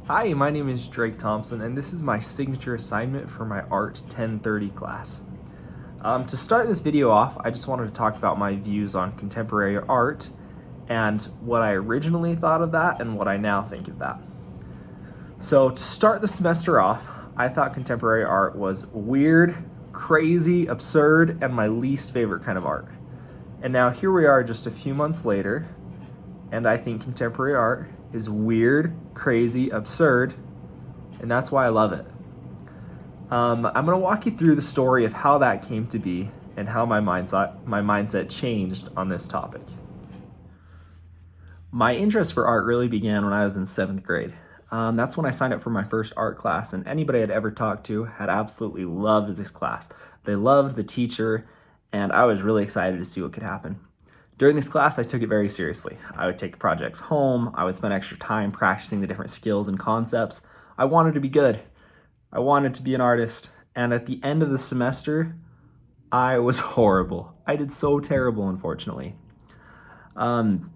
Hi, my name is Drake Thompson, and this is my signature assignment for my Art 1030 class. To start this video off, I just wanted to talk about my views on contemporary art and what I originally thought of that and what I now think of that. So to start the semester off, I thought contemporary art was weird, crazy, absurd, and my least favorite kind of art. And now here we are just a few months later, and I think contemporary art is weird, crazy, absurd, and that's why I love it. I'm going to walk you through the story of how that came to be and how my mindset changed on this topic. My interest for art really began when I was in 7th grade. That's when I signed up for my first art class, and anybody I'd ever talked to had absolutely loved this class. They loved the teacher, and I was really excited to see what could happen. During this class, I took it very seriously. I would take projects home, I would spend extra time practicing the different skills and concepts. I wanted to be good. I wanted to be an artist, and at the end of the semester, I was horrible. I did so terrible, unfortunately. On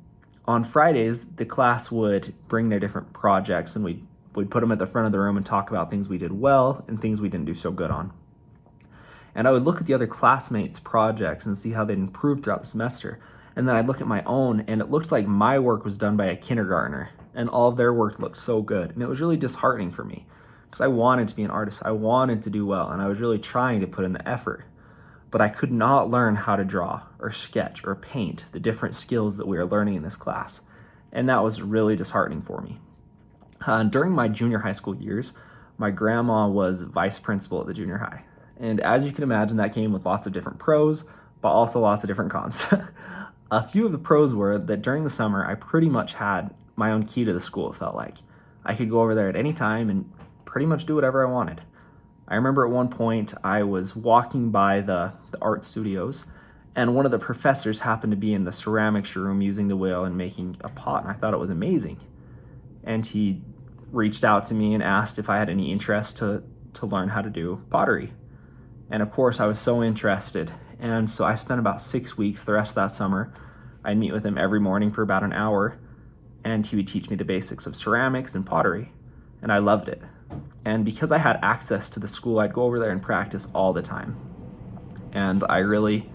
Fridays, the class would bring their different projects, and we'd put them at the front of the room and talk about things we did well and things we didn't do so good on. And I would look at the other classmates' projects and see how they'd improved throughout the semester. And then I'd look at my own, and it looked like my work was done by a kindergartner, and all of their work looked so good. And it was really disheartening for me, because I wanted to be an artist. I wanted to do well, and I was really trying to put in the effort. But I could not learn how to draw or sketch or paint, the different skills that we were learning in this class. And that was really disheartening for me. During my junior high school years, my grandma was vice principal at the junior high. And as you can imagine, that came with lots of different pros, but also lots of different cons. A few of the pros were that during the summer, I pretty much had my own key to the school, it felt like. I could go over there at any time and pretty much do whatever I wanted. I remember at one point I was walking by the art studios, and one of the professors happened to be in the ceramics room using the wheel and making a pot, and I thought it was amazing. And he reached out to me and asked if I had any interest to learn how to do pottery. And of course I was so interested. And so I spent about 6 weeks, the rest of that summer. I'd meet with him every morning for about an hour, and he would teach me the basics of ceramics and pottery. And I loved it. And because I had access to the school, I'd go over there and practice all the time. And I really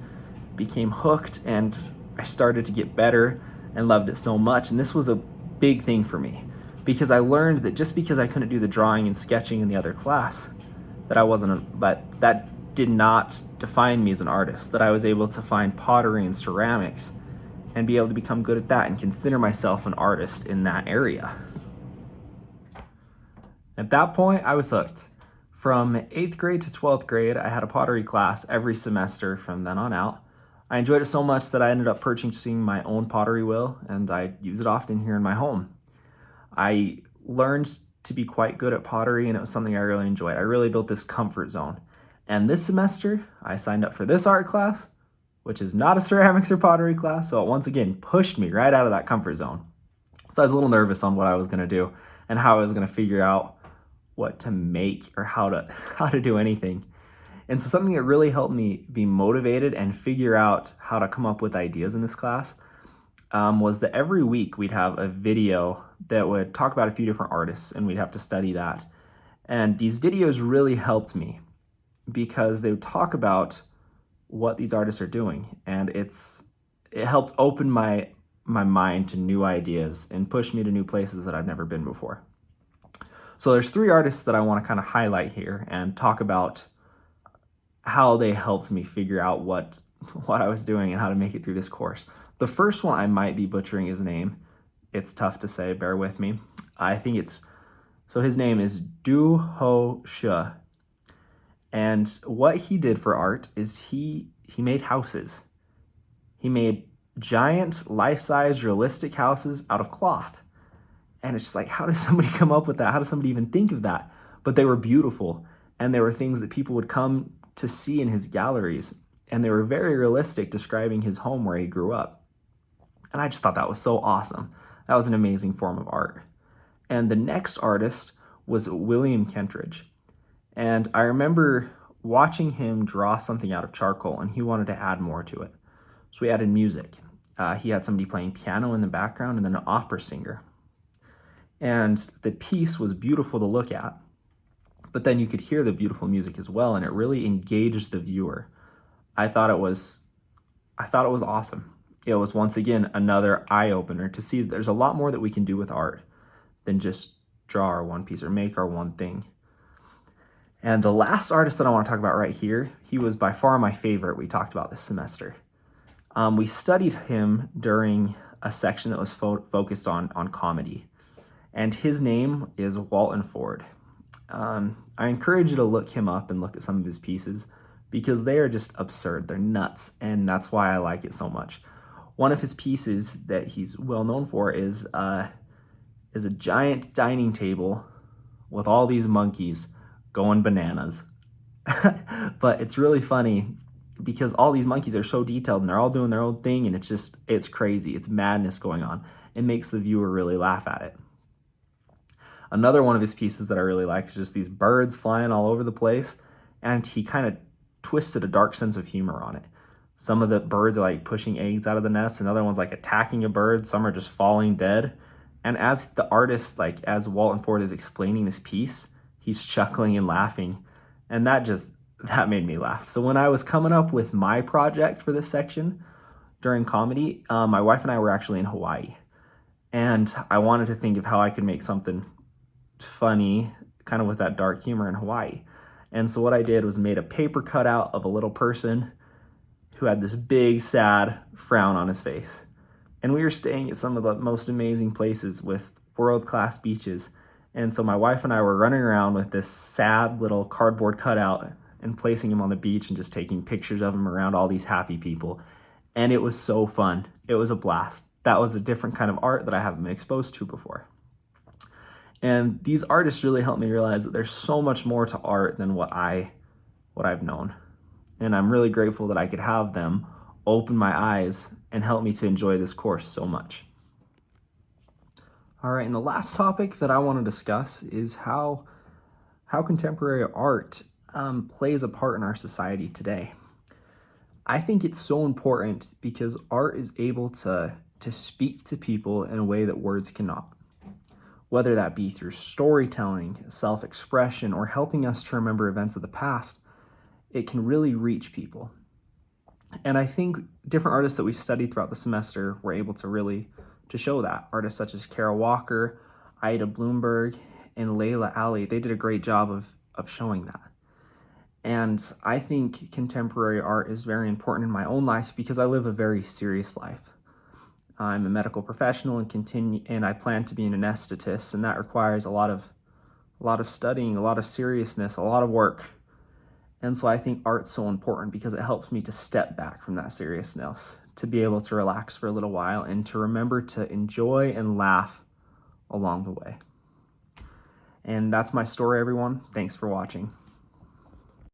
became hooked, and I started to get better and loved it so much. And this was a big thing for me, because I learned that just because I couldn't do the drawing and sketching in the other class, that did not define me as an artist, that I was able to find pottery and ceramics and be able to become good at that and consider myself an artist in that area. At that point, I was hooked. From 8th grade to 12th grade, I had a pottery class every semester from then on out. I enjoyed it so much that I ended up purchasing my own pottery wheel, and I use it often here in my home. I learned to be quite good at pottery, and it was something I really enjoyed. I really built this comfort zone. And this semester, I signed up for this art class, which is not a ceramics or pottery class, so it once again pushed me right out of that comfort zone. So I was a little nervous on what I was going to do and how I was going to figure out what to make or how to do anything. And so something that really helped me be motivated and figure out how to come up with ideas in this class was that every week we'd have a video that would talk about a few different artists, and we'd have to study that. And these videos really helped me because they would talk about what these artists are doing, and it helped open my mind to new ideas and push me to new places that I've never been before. So there's 3 artists that I want to kind of highlight here and talk about how they helped me figure out what I was doing and how to make it through this course. The first one, I might be butchering his name. It's tough to say, bear with me. So his name is Du Ho She. And what he did for art is he made houses. He made giant, life-size, realistic houses out of cloth. And it's just like, how does somebody come up with that? How does somebody even think of that? But they were beautiful, and they were things that people would come to see in his galleries. And they were very realistic, describing his home where he grew up. And I just thought that was so awesome. That was an amazing form of art. And the next artist was William Kentridge. And I remember watching him draw something out of charcoal, and he wanted to add more to it. So we added music. He had somebody playing piano in the background and then an opera singer. And the piece was beautiful to look at, but then you could hear the beautiful music as well, and it really engaged the viewer. I thought it was awesome. It was once again another eye-opener to see that there's a lot more that we can do with art than just draw our one piece or make our one thing. And the last artist that I want to talk about right here, he was by far my favorite we talked about this semester. We studied him during a section that was focused on comedy, and his name is Walton Ford. I encourage you to look him up and look at some of his pieces because they are just absurd. They're nuts, and that's why I like it so much. One of his pieces that he's well known for is a giant dining table with all these monkeys going bananas. But it's really funny because all these monkeys are so detailed and they're all doing their own thing, and it's crazy. It's madness going on. It makes the viewer really laugh at it. Another one of his pieces that I really like is just these birds flying all over the place, and he kind of twisted a dark sense of humor on it. Some of the birds are like pushing eggs out of the nest, and other ones like attacking a bird. Some are just falling dead. And as the artist, like as Walton Ford is explaining this piece, he's chuckling and laughing. And that made me laugh. So when I was coming up with my project for this section during comedy, my wife and I were actually in Hawaii. And I wanted to think of how I could make something funny, kind of with that dark humor in Hawaii. And so what I did was made a paper cutout of a little person who had this big, sad frown on his face. And we were staying at some of the most amazing places with world-class beaches. And so my wife and I were running around with this sad little cardboard cutout and placing him on the beach and just taking pictures of him around all these happy people. And it was so fun. It was a blast. That was a different kind of art that I haven't been exposed to before. And these artists really helped me realize that there's so much more to art than what I've known. And I'm really grateful that I could have them open my eyes and help me to enjoy this course so much. All right, and the last topic that I want to discuss is how contemporary art plays a part in our society today. I think it's so important because art is able to speak to people in a way that words cannot. Whether that be through storytelling, self-expression, or helping us to remember events of the past, it can really reach people. And I think different artists that we studied throughout the semester were able to show that. Artists such as Kara Walker, Ida Bloomberg, and Layla Ali, they did a great job of showing that. And I think contemporary art is very important in my own life because I live a very serious life. I'm a medical professional and I plan to be an anesthetist, and that requires a lot of studying, a lot of seriousness, a lot of work. And so I think art's so important because it helps me to step back from that seriousness, to be able to relax for a little while and to remember to enjoy and laugh along the way. And that's my story, everyone. Thanks for watching.